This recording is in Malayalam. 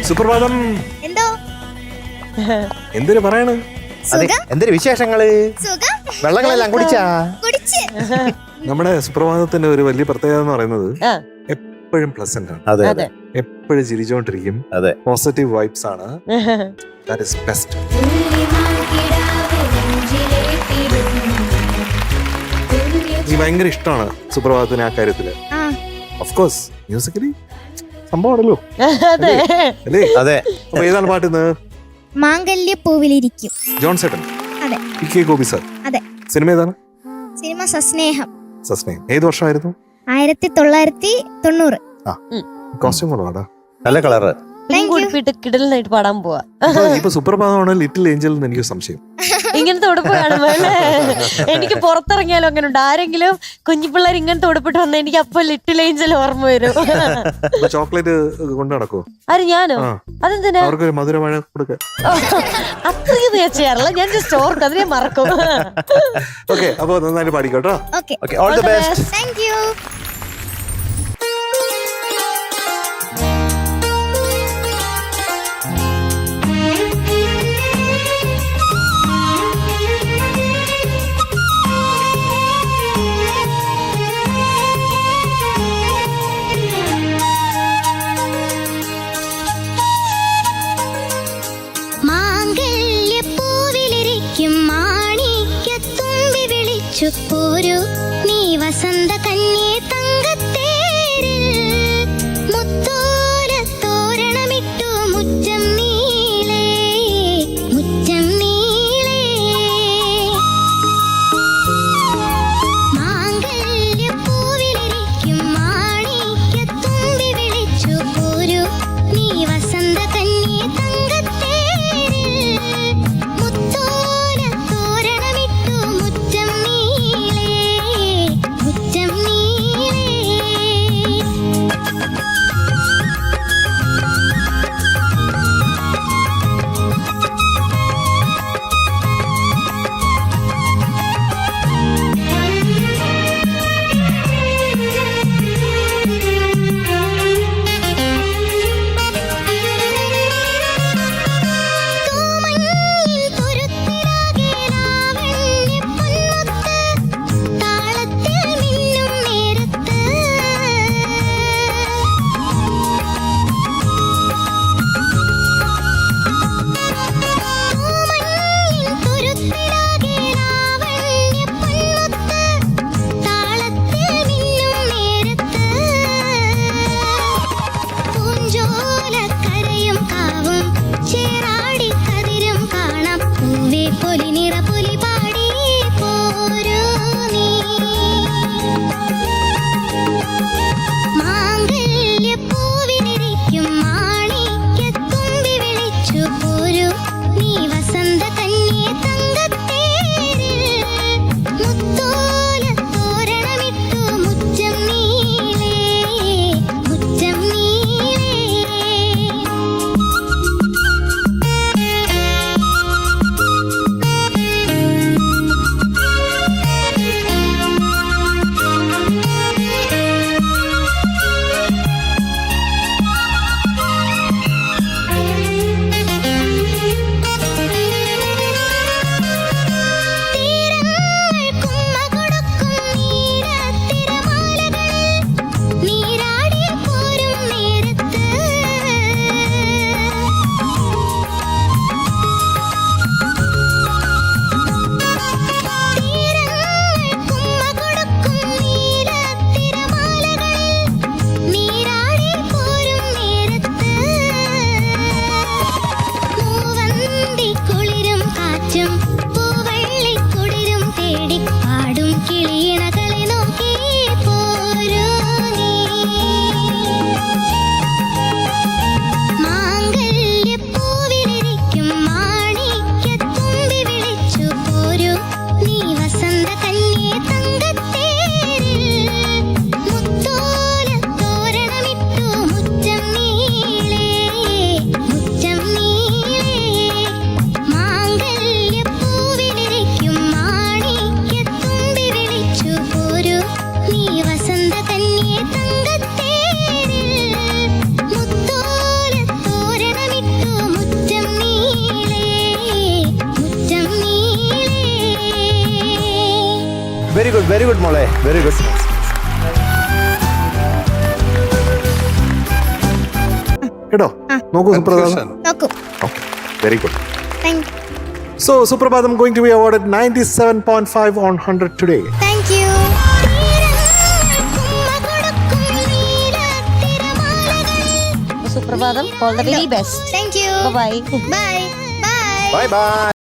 സുപ്രഭാതം. എന്തോ എന്തിനു പറയണ്? എന്തൊരു വിശേഷങ്ങള്? വെള്ളങ്ങളെല്ലാം കുടിച്ചാ? നമ്മുടെ സുപ്രഭാതത്തിന്റെ ഒരു വലിയ പ്രത്യേകത എന്ന് പറയുന്നത് എപ്പോഴും പ്ലസന്റ് ആണ്. അതെ, എപ്പോഴും ചിരിച്ചോണ്ടിരിക്കും. അതെ, പോസിറ്റീവ് വൈബ്സ് ആണ്. That is best. എനിക്ക് ഭയങ്കര ഇഷ്ടമാണ് സുപ്രഭാതത്തിന് ആ കാര്യത്തില്. ഓഫ് കോഴ്സ് മ്യൂസിക്കലി സംഭവമാണല്ലോ അല്ലേ? അതെ. അപ്പൊ ഏതാണ് പാട്ട് ഇന്ന്? മാംഗല്യപ്പൂവിലിരിക്കും. ജോൺ ചേട്ടൻ. അതെ. പി.കെ. ഗോപി സാർ. അതെ. സിനിമ ഏതാണ്? സിനിമ സസ്നേഹം. സസ്നേഹം. ഏത് വർഷമായിരുന്നു? 1990. കോസ്റ്റ്യൂം കൊള്ളാടാ. നല്ല കളറ്. കിടലിനായിട്ട് പാടാൻ പോവാ. ഇപ്പൊ സുപ്രഭാതമാണ് ലിറ്റിൽ ഏഞ്ചൽ എന്ന് എനിക്ക് സംശയം. ഇങ്ങനത്തെ ഉടുപ്പ് കാണുമ്പോ അല്ലേ? എനിക്ക് പുറത്തിറങ്ങിയാലും അങ്ങനെ ഉണ്ട്. ആരെങ്കിലും കുഞ്ഞു പിള്ളേർ ഇങ്ങനത്തെ ഉടുപ്പിട്ട് വന്നാൽ എനിക്ക് അപ്പൊ ലിറ്റിൽ ഏഞ്ചൽ ഓർമ്മ വരും. ചോക്ലേറ്റ് കൊണ്ടു നടക്കോ? ആര്? ഞാനോ? അതെന്തിനാ? അവർക്ക് മധുരമഴ കൊടുക്ക. അത്രയും ഞാൻ ചെയ്യാറില്ല. ഞാൻ ജസ്റ്റ് ഓർക്കും, അതിനെ മറക്കും. ഓക്കെ, അപ്പൊ നന്നായിട്ട് പാടിക്കോട്ടോ. Okay, all the best. Thank you. പോരൂ നീ വസന്ത കന്യേ തങ്കത്തേരിൽ മുത്തോല തോരണമിട്ടു മുറ്റം നീളേ മുറ്റം നീളേ മാംഗല്യപ്പൂവിലിരിക്കും മാണിക്യത്തുമ്പി വിളിച്ചു പോരൂ നീ വസന്ത കന്യേ തങ്കത്തേരിൽ മുത്തോല തോരണമിട്ടു മുറ്റം വെരി ഗുഡ് മോളെ, വെരി ഗുഡ്. കേട്ടോ, നോക്കൂ സുപ്രഭാതം. നോക്കൂ. Very good. Thank So Suprabhatham going to be awarded 97.5 on 100 today. thank you. സുപ്രഭാതം, all the very best. Thank you. Bye. Bye. Bye. Bye by.